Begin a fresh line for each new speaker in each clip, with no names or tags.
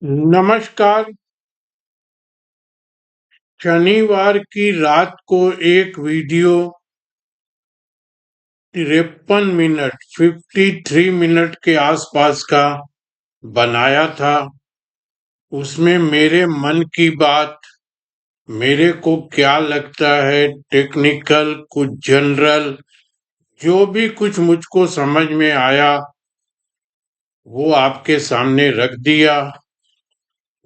नमस्कार। शनिवार की रात को एक वीडियो 53 मिनट 53 मिनट के आसपास का बनाया था। उसमें मेरे मन की बात, मेरे को क्या लगता है, टेक्निकल, कुछ जनरल, जो भी कुछ मुझको समझ में आया वो आपके सामने रख दिया।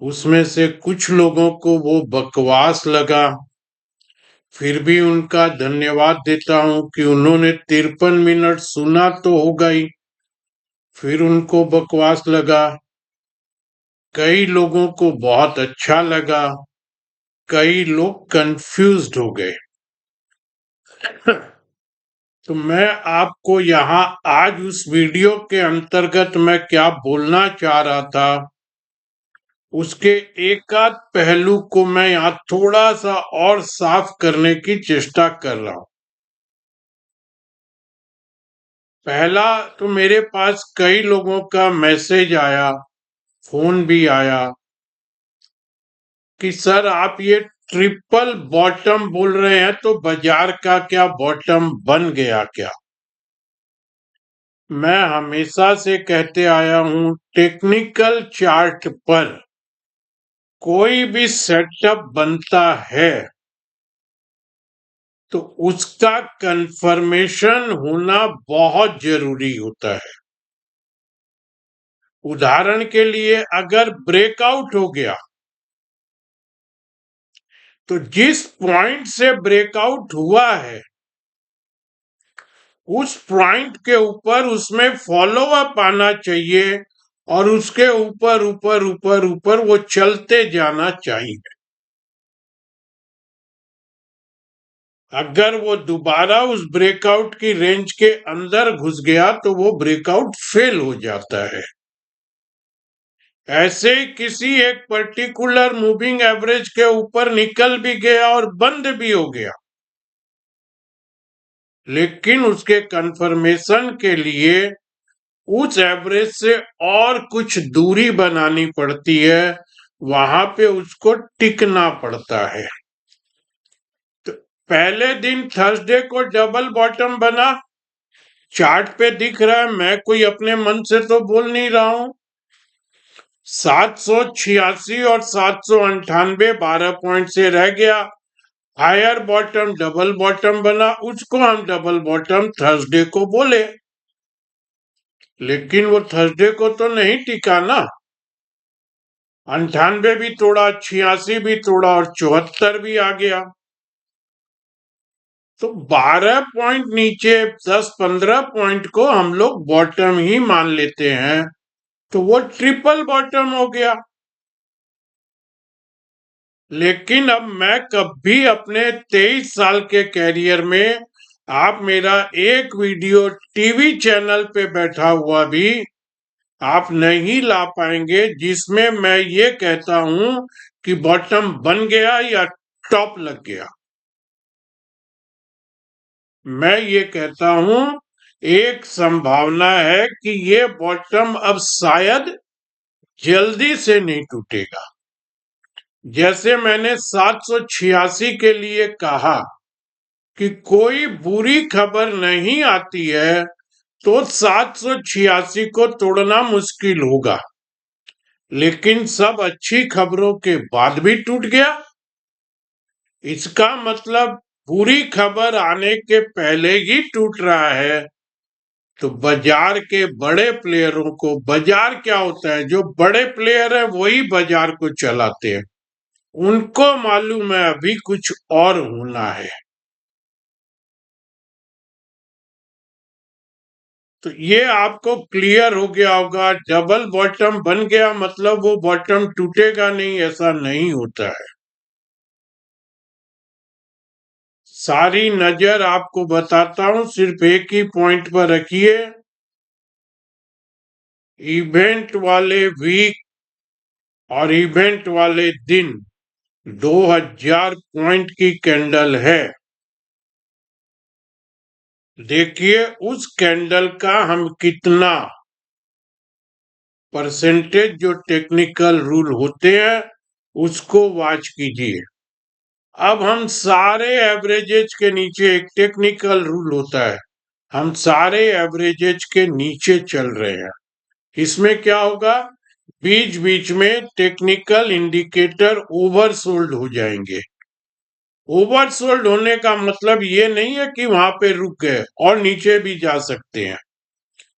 उसमें से कुछ लोगों को वो बकवास लगा, फिर भी उनका धन्यवाद देता हूं कि उन्होंने 53 मिनट सुना तो होगा ही, फिर उनको बकवास लगा। कई लोगों को बहुत अच्छा लगा, कई लोग कंफ्यूज्ड हो गए। तो मैं आपको यहाँ आज उस वीडियो के अंतर्गत मैं क्या बोलना चाह रहा था, उसके एकाध पहलू को मैं यहाँ थोड़ा सा और साफ करने की चेष्टा कर रहा हूं। पहला, तो मेरे पास कई लोगों का मैसेज आया, फोन भी आया कि सर आप ये ट्रिपल बॉटम बोल रहे हैं तो बाजार का क्या बॉटम बन गया क्या? मैं हमेशा से कहते आया हूं, टेक्निकल चार्ट पर कोई भी सेटअप बनता है तो उसका कंफर्मेशन होना बहुत जरूरी होता है। उदाहरण के लिए अगर ब्रेकआउट हो गया तो जिस पॉइंट से ब्रेकआउट हुआ है उस पॉइंट के ऊपर उसमें फॉलो अप आना चाहिए और उसके ऊपर ऊपर ऊपर ऊपर वो चलते जाना चाहिए। अगर वो दोबारा उस ब्रेकआउट की रेंज के अंदर घुस गया तो वो ब्रेकआउट फेल हो जाता है। ऐसे ही किसी एक पर्टिकुलर मूविंग एवरेज के ऊपर निकल भी गया और बंद भी हो गया, लेकिन उसके कंफर्मेशन के लिए उस एवरेज से और कुछ दूरी बनानी पड़ती है, वहां पे उसको टिकना पड़ता है। तो पहले दिन थर्सडे को डबल बॉटम बना, चार्ट पे दिख रहा है, मैं कोई अपने मन से तो बोल नहीं रहा हूं। 786 और 798 12 पॉइंट से रह गया। हायर बॉटम डबल बॉटम बना, उसको हम डबल बॉटम थर्सडे को बोले, लेकिन वो थर्सडे को तो नहीं टिका ना। 98 भी तोड़ा, 86 भी तोड़ा और 74 भी आ गया। तो 12 पॉइंट नीचे 10-15 पॉइंट को हम लोग बॉटम ही मान लेते हैं, तो वो ट्रिपल बॉटम हो गया। लेकिन अब मैं कभी अपने 23 साल के कैरियर में आप मेरा एक वीडियो टीवी चैनल पे बैठा हुआ भी आप नहीं ला पाएंगे जिसमें मैं ये कहता हूं कि बॉटम बन गया या टॉप लग गया। मैं ये कहता हूं एक संभावना है कि ये बॉटम अब शायद जल्दी से नहीं टूटेगा। जैसे मैंने 786 के लिए कहा कि कोई बुरी खबर नहीं आती है तो 786 को तोड़ना मुश्किल होगा, लेकिन सब अच्छी खबरों के बाद भी टूट गया। इसका मतलब बुरी खबर आने के पहले ही टूट रहा है। तो बाजार के बड़े प्लेयरों को, बाजार क्या होता है, जो बड़े प्लेयर है वही बाजार को चलाते हैं, उनको मालूम है अभी कुछ और होना है। तो ये आपको क्लियर हो गया होगा, डबल बॉटम बन गया मतलब वो बॉटम टूटेगा नहीं, ऐसा नहीं होता है। सारी नजर आपको बताता हूं, सिर्फ एक ही पॉइंट पर रखिए। इवेंट वाले वीक और इवेंट वाले दिन 2000 पॉइंट की कैंडल है। देखिए उस कैंडल का हम कितना परसेंटेज जो टेक्निकल रूल होते हैं उसको वॉच कीजिए। अब हम सारे एवरेजेज के नीचे, एक टेक्निकल रूल होता है, हम सारे एवरेजेज के नीचे चल रहे हैं। इसमें क्या होगा, बीच बीच में टेक्निकल इंडिकेटर ओवरसोल्ड हो जाएंगे। ओवरसोल्ड होने का मतलब ये नहीं है कि वहां पे रुक गए, और नीचे भी जा सकते हैं।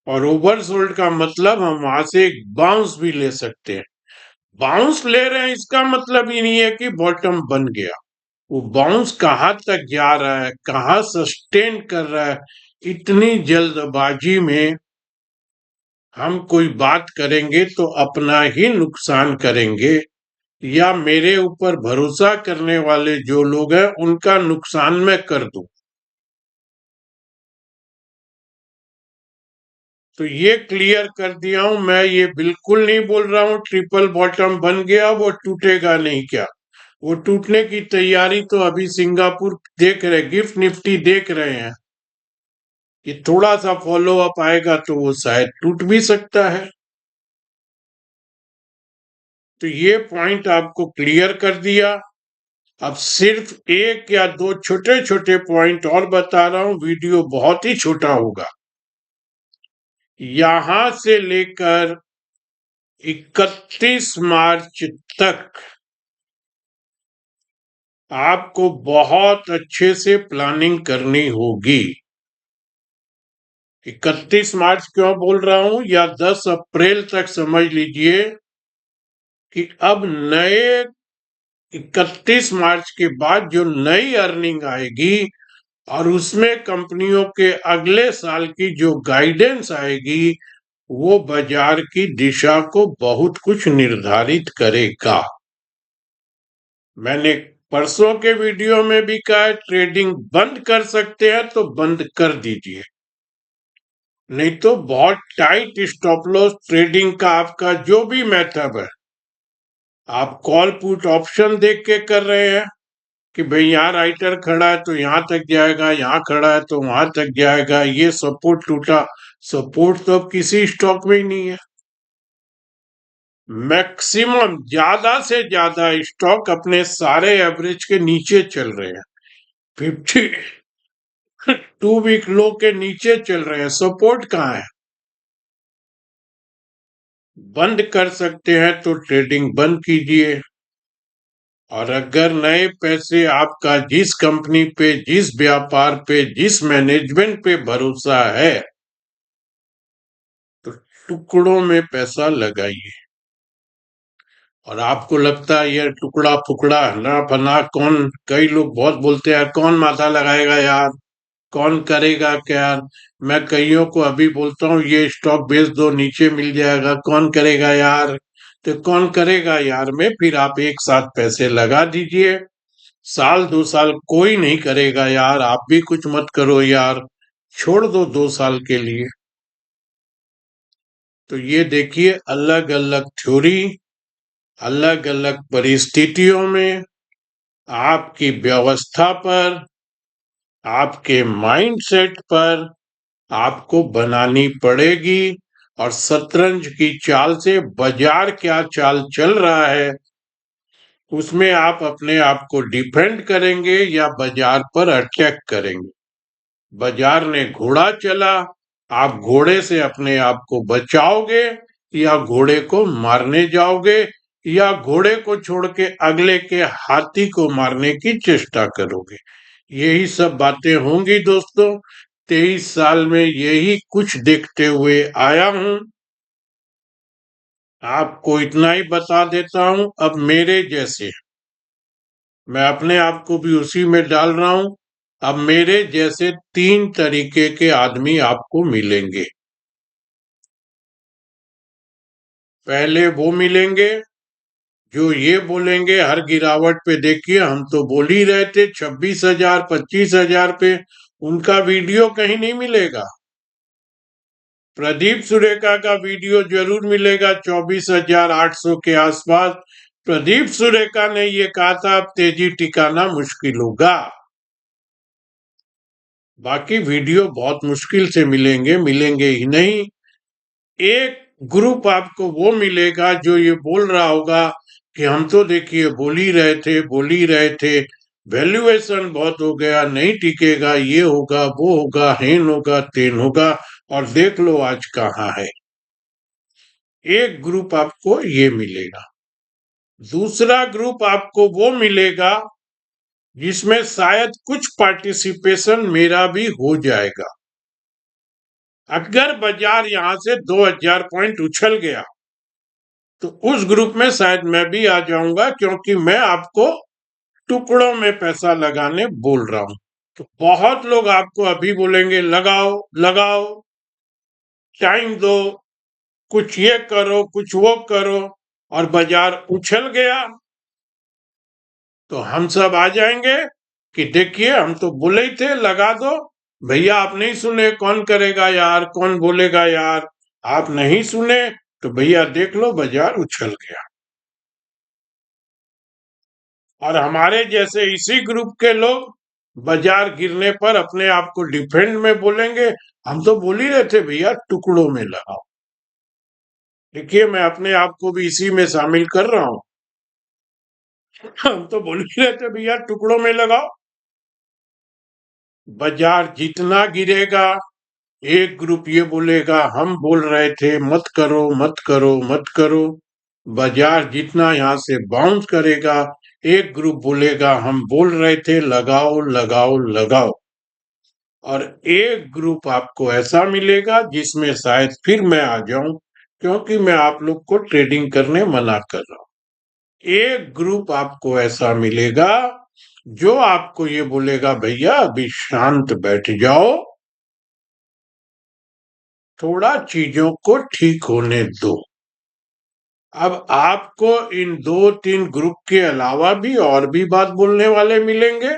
और ओवरसोल्ड का मतलब हम वहां से एक बाउंस भी ले सकते हैं। बाउंस ले रहे हैं इसका मतलब ही नहीं है कि बॉटम बन गया। वो बाउंस कहाँ तक जा रहा है, कहाँ सस्टेन कर रहा है, इतनी जल्दबाजी में हम कोई बात करेंगे तो अपना ही नुकसान करेंगे, या मेरे ऊपर भरोसा करने वाले जो लोग हैं उनका नुकसान मैं कर दूं। तो ये क्लियर कर दिया हूं मैं। ये बिल्कुल नहीं बोल रहा हूं ट्रिपल बॉटम बन गया वो टूटेगा नहीं, क्या वो टूटने की तैयारी तो अभी सिंगापुर देख रहे, गिफ्ट निफ्टी देख रहे हैं कि थोड़ा सा फॉलो अप आएगा तो वो शायद टूट भी सकता है। तो ये पॉइंट आपको क्लियर कर दिया। अब सिर्फ एक या दो छोटे छोटे पॉइंट और बता रहा हूं, वीडियो बहुत ही छोटा होगा। यहां से लेकर 31 मार्च तक आपको बहुत अच्छे से प्लानिंग करनी होगी। 31 मार्च क्यों बोल रहा हूं, या 10 अप्रैल तक समझ लीजिए कि अब नए 31 मार्च के बाद जो नई अर्निंग आएगी और उसमें कंपनियों के अगले साल की जो गाइडेंस आएगी वो बाजार की दिशा को बहुत कुछ निर्धारित करेगा। मैंने परसों के वीडियो में भी कहा है, ट्रेडिंग बंद कर सकते हैं तो बंद कर दीजिए, नहीं तो बहुत टाइट स्टॉप लॉस ट्रेडिंग का आपका जो भी मेथड है, आप कॉल पुट ऑप्शन देख के कर रहे हैं कि भाई यहाँ राइटर खड़ा है तो यहाँ तक जाएगा, यहाँ खड़ा है तो वहां तक जाएगा, ये सपोर्ट टूटा। सपोर्ट तो अब किसी स्टॉक में ही नहीं है। मैक्सिमम ज्यादा से ज्यादा स्टॉक अपने सारे एवरेज के नीचे चल रहे हैं, 52 वीक लो के नीचे चल रहे हैं। सपोर्ट कहाँ है? बंद कर सकते हैं तो ट्रेडिंग बंद कीजिए। और अगर नए पैसे आपका जिस कंपनी पे, जिस व्यापार पे, जिस मैनेजमेंट पे भरोसा है तो टुकड़ों में पैसा लगाइए। और आपको लगता है यार टुकड़ा फुकड़ा ना फना कौन, कई लोग बहुत बोलते हैं यार कौन माथा लगाएगा यार, कौन करेगा क्या यार। मैं कईयों को अभी बोलता हूँ ये स्टॉक बेच दो नीचे मिल जाएगा, कौन करेगा यार। तो कौन करेगा यार में फिर आप एक साथ पैसे लगा दीजिए। साल 2 साल कोई नहीं करेगा यार, आप भी कुछ मत करो यार, छोड़ दो 2 साल के लिए। तो ये देखिए, अलग अलग थ्योरी, अलग अलग परिस्थितियों में आपकी व्यवस्था पर, आपके माइंडसेट पर आपको बनानी पड़ेगी। और शतरंज की चाल से बाजार क्या चाल चल रहा है उसमें आप अपने आप को डिफेंड करेंगे या बाजार पर अटैक करेंगे। बाजार ने घोड़ा चला, आप घोड़े से अपने आप को बचाओगे या घोड़े को मारने जाओगे, या घोड़े को छोड़ के अगले के हाथी को मारने की चेष्टा करोगे। यही सब बातें होंगी दोस्तों। 23 साल में यही कुछ देखते हुए आया हूं। आपको इतना ही बता देता हूं, अब मेरे जैसे, मैं अपने आप को भी उसी में डाल रहा हूं, अब मेरे जैसे 3 तरीके के आदमी आपको मिलेंगे। पहले वो मिलेंगे जो ये बोलेंगे हर गिरावट पे देखिए हम तो बोल ही रहे थे 26,000 25,000 पे, उनका वीडियो कहीं नहीं मिलेगा। प्रदीप सुरेखा का वीडियो जरूर मिलेगा 24,800 के आसपास। प्रदीप सुरेखा ने ये कहा था अब तेजी टिकाना मुश्किल होगा। बाकी वीडियो बहुत मुश्किल से मिलेंगे, मिलेंगे ही नहीं। एक ग्रुप आपको वो मिलेगा जो ये बोल रहा होगा कि हम तो देखिए बोल ही रहे थे, वैल्यूएशन बहुत हो गया, नहीं टिकेगा, ये होगा, वो होगा, हेन होगा, तेन होगा, और देख लो आज कहाँ है। एक ग्रुप आपको ये मिलेगा। दूसरा ग्रुप आपको वो मिलेगा जिसमें शायद कुछ पार्टिसिपेशन मेरा भी हो जाएगा। अगर बाजार यहां से 2000 पॉइंट उछल गया तो उस ग्रुप में शायद मैं भी आ जाऊंगा, क्योंकि मैं आपको टुकड़ों में पैसा लगाने बोल रहा हूं। तो बहुत लोग आपको अभी बोलेंगे लगाओ लगाओ, टाइम दो, कुछ ये करो, कुछ वो करो, और बाजार उछल गया तो हम सब आ जाएंगे कि देखिए हम तो बोले ही थे लगा दो। भैया आप नहीं सुने, कौन करेगा यार, कौन बोलेगा यार। आप नहीं सुने तो भैया देख लो बाजार उछल गया। और हमारे जैसे इसी ग्रुप के लोग बाजार गिरने पर अपने आप को डिफेंड में बोलेंगे, हम तो बोल ही रहे थे भैया टुकड़ों में लगाओ। देखिए मैं अपने आप को भी इसी में शामिल कर रहा हूं। हम तो बोल ही रहे थे भैया टुकड़ों में लगाओ। बाजार जितना गिरेगा, एक ग्रुप ये बोलेगा हम बोल रहे थे मत करो मत करो मत करो। बाजार जितना यहाँ से बाउंस करेगा, एक ग्रुप बोलेगा हम बोल रहे थे लगाओ लगाओ लगाओ। और एक ग्रुप आपको ऐसा मिलेगा जिसमें शायद फिर मैं आ जाऊं, क्योंकि मैं आप लोग को ट्रेडिंग करने मना कर रहा हूं। एक ग्रुप आपको ऐसा मिलेगा जो आपको ये बोलेगा भैया अभी शांत बैठ जाओ, थोड़ा चीजों को ठीक होने दो। अब आपको इन 2-3 ग्रुप के अलावा भी और भी बात बोलने वाले मिलेंगे।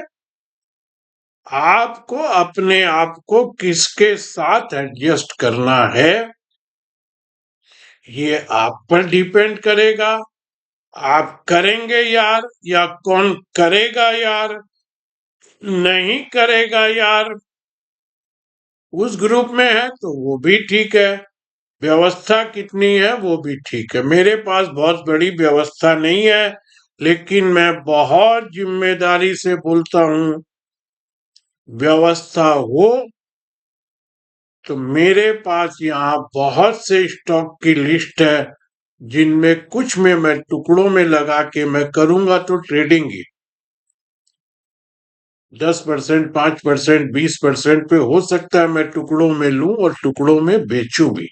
आपको अपने आप को किसके साथ एडजस्ट करना है ये आप पर डिपेंड करेगा। आप करेंगे यार, या कौन करेगा यार, नहीं करेगा यार। उस ग्रुप में है तो वो भी ठीक है, व्यवस्था कितनी है वो भी ठीक है। मेरे पास बहुत बड़ी व्यवस्था नहीं है, लेकिन मैं बहुत जिम्मेदारी से बोलता हूं, व्यवस्था हो तो मेरे पास यहाँ बहुत से स्टॉक की लिस्ट है, जिनमें कुछ में मैं टुकड़ों में लगा के मैं करूंगा तो ट्रेडिंग ही 10%, 5%, 20% पे हो सकता है मैं टुकड़ों में लूं और टुकड़ों में बेचूं भी।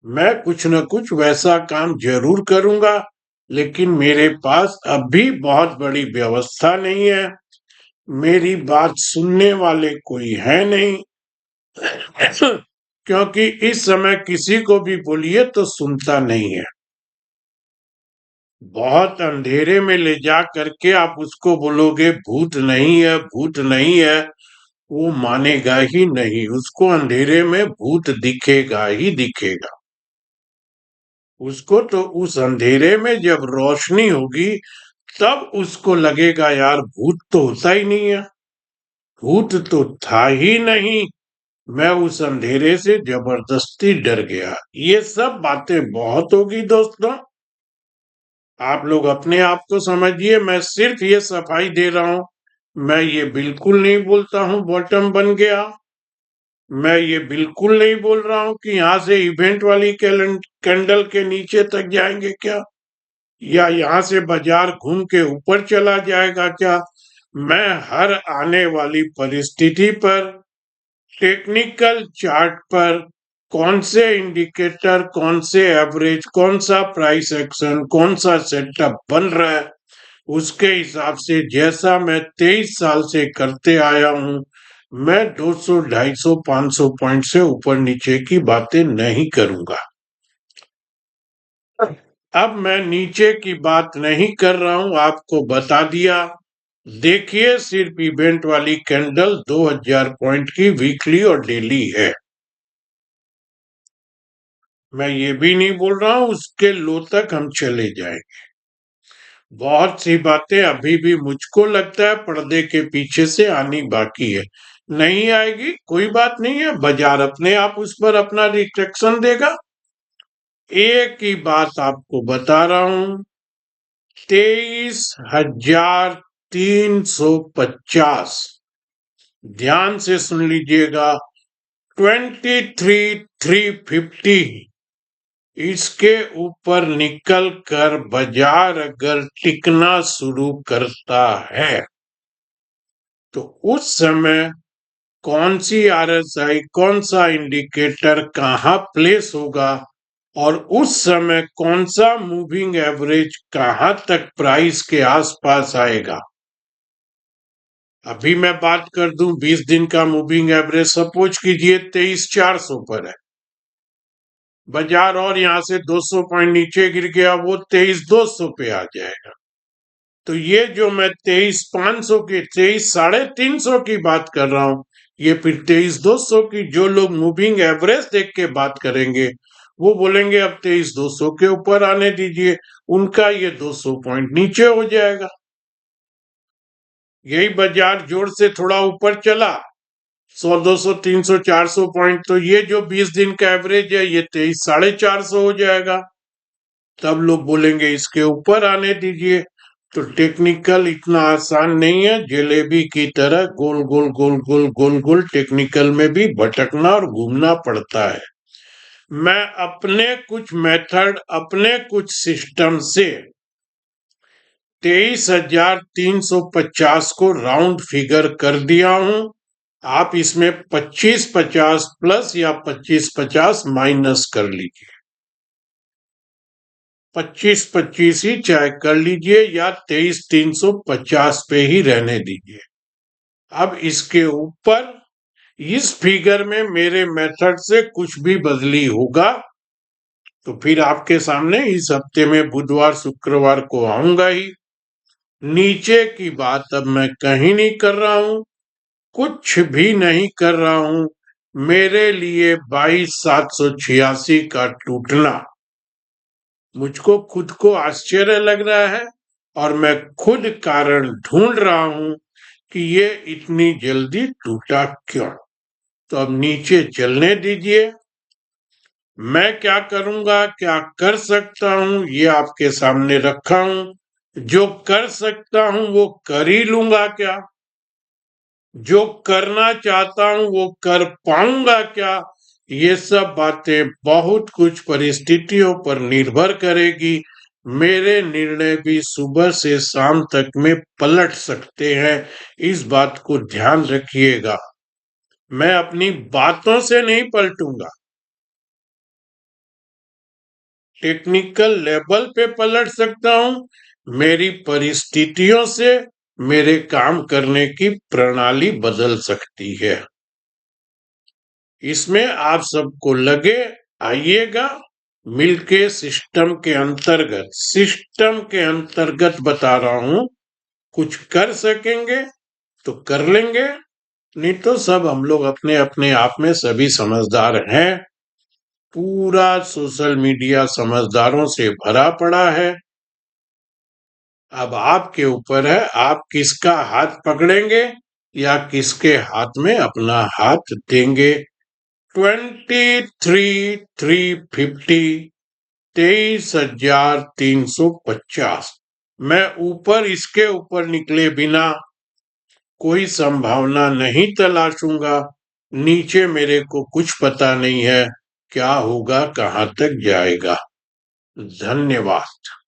मैं कुछ न कुछ वैसा काम जरूर करूंगा, लेकिन मेरे पास अभी बहुत बड़ी व्यवस्था नहीं है, मेरी बात सुनने वाले कोई है नहीं। क्योंकि इस समय किसी को भी बोलिए तो सुनता नहीं है। बहुत अंधेरे में ले जा करके आप उसको बोलोगे भूत नहीं है, भूत नहीं है, वो मानेगा ही नहीं। उसको अंधेरे में भूत दिखेगा ही दिखेगा। उसको तो उस अंधेरे में जब रोशनी होगी तब उसको लगेगा यार भूत तो होता ही नहीं है, भूत तो था ही नहीं, मैं उस अंधेरे से जबरदस्ती डर गया। ये सब बातें बहुत होगी दोस्तों। आप लोग अपने आप को समझिए, मैं सिर्फ ये सफाई दे रहा हूं। मैं ये बिल्कुल नहीं बोलता हूं बॉटम बन गया। मैं ये बिल्कुल नहीं बोल रहा हूं कि यहां से इवेंट वाली कैंडल के नीचे तक जाएंगे क्या, या यहां से बाजार घूम के ऊपर चला जाएगा क्या। मैं हर आने वाली परिस्थिति पर, टेक्निकल चार्ट पर, कौन से इंडिकेटर, कौन से एवरेज, कौन सा प्राइस एक्शन, कौन सा सेटअप बन रहा है, उसके हिसाब से जैसा मैं 23 साल से करते आया हूं, मैं 200, 250, 500 पॉइंट से ऊपर नीचे की बातें नहीं करूंगा। अब मैं नीचे की बात नहीं कर रहा हूं, आपको बता दिया। देखिए सिर्फ इवेंट वाली कैंडल 2000 पॉइंट की वीकली और डेली है। मैं ये भी नहीं बोल रहा हूं उसके लो तक हम चले जाएंगे। बहुत सी बातें अभी भी मुझको लगता है पर्दे के पीछे से आनी बाकी है। नहीं आएगी कोई बात नहीं है, बाजार अपने आप उस पर अपना रिफ्लेक्शन देगा। एक ही बात आपको बता रहा हूं, 23,350, ध्यान से सुन लीजिएगा, 23,350, इसके ऊपर निकल कर बाजार अगर टिकना शुरू करता है तो उस समय कौन सी आरएसआई, कौन सा इंडिकेटर कहाँ प्लेस होगा और उस समय कौन सा मूविंग एवरेज कहाँ तक प्राइस के आसपास आएगा। अभी मैं बात कर दूं 20 दिन का मूविंग एवरेज, सपोज कीजिए 23,400 पर है बाजार और यहां से 200 पॉइंट नीचे गिर गया, वो 23,200 पे आ जाएगा। तो ये जो मैं 23,500 की, 23,350 की बात कर रहा हूं, ये फिर 23,200 की, जो लोग मूविंग एवरेज देख के बात करेंगे वो बोलेंगे अब 23,200 के ऊपर आने दीजिए, उनका ये 200 पॉइंट नीचे हो जाएगा। यही बाजार जोर से थोड़ा ऊपर चला 100, 200, 300, 400 पॉइंट, तो ये जो 20 दिन का एवरेज है ये 23,450 हो जाएगा। तब लोग बोलेंगे इसके ऊपर आने दीजिए। तो टेक्निकल इतना आसान नहीं है, जलेबी की तरह गोल गोल गोल गोल गोल गोल टेक्निकल में भी भटकना और घूमना पड़ता है। मैं अपने कुछ मेथड, अपने कुछ सिस्टम से 23,350 को राउंड फिगर कर दिया हूं। आप इसमें 25-50 प्लस या 25-50 माइनस कर लीजिए, 25-25 ही चाहे कर लीजिए या 23,350 पे ही रहने दीजिए। अब इसके ऊपर इस फिगर में मेरे मेथड से कुछ भी बदली होगा तो फिर आपके सामने इस हफ्ते में बुधवार शुक्रवार को आऊंगा ही। नीचे की बात अब मैं कहीं नहीं कर रहा हूं, कुछ भी नहीं कर रहा हूं। मेरे लिए 22,786 का टूटना मुझको खुद को आश्चर्य लग रहा है और मैं खुद कारण ढूंढ रहा हूं कि ये इतनी जल्दी टूटा क्यों। तो अब नीचे चलने दीजिए, मैं क्या करूंगा, क्या कर सकता हूं, ये आपके सामने रखा हूं। जो कर सकता हूं वो कर ही लूंगा क्या, जो करना चाहता हूं वो कर पाऊंगा क्या, ये सब बातें बहुत कुछ परिस्थितियों पर निर्भर करेगी। मेरे निर्णय भी सुबह से शाम तक में पलट सकते हैं, इस बात को ध्यान रखिएगा। मैं अपनी बातों से नहीं पलटूंगा, टेक्निकल लेवल पे पलट सकता हूं। मेरी परिस्थितियों से मेरे काम करने की प्रणाली बदल सकती है। इसमें आप सबको लगे, आइएगा मिलके सिस्टम के अंतर्गत बता रहा हूं। कुछ कर सकेंगे तो कर लेंगे, नहीं तो सब हम लोग अपने अपने आप में सभी समझदार हैं। पूरा सोशल मीडिया समझदारों से भरा पड़ा है। अब आपके ऊपर है, आप किसका हाथ पकड़ेंगे या किसके हाथ में अपना हाथ देंगे। 23,350, 23,350, मैं ऊपर, इसके ऊपर निकले बिना कोई संभावना नहीं तलाशूंगा। नीचे मेरे को कुछ पता नहीं है क्या होगा, कहां तक जाएगा। धन्यवाद।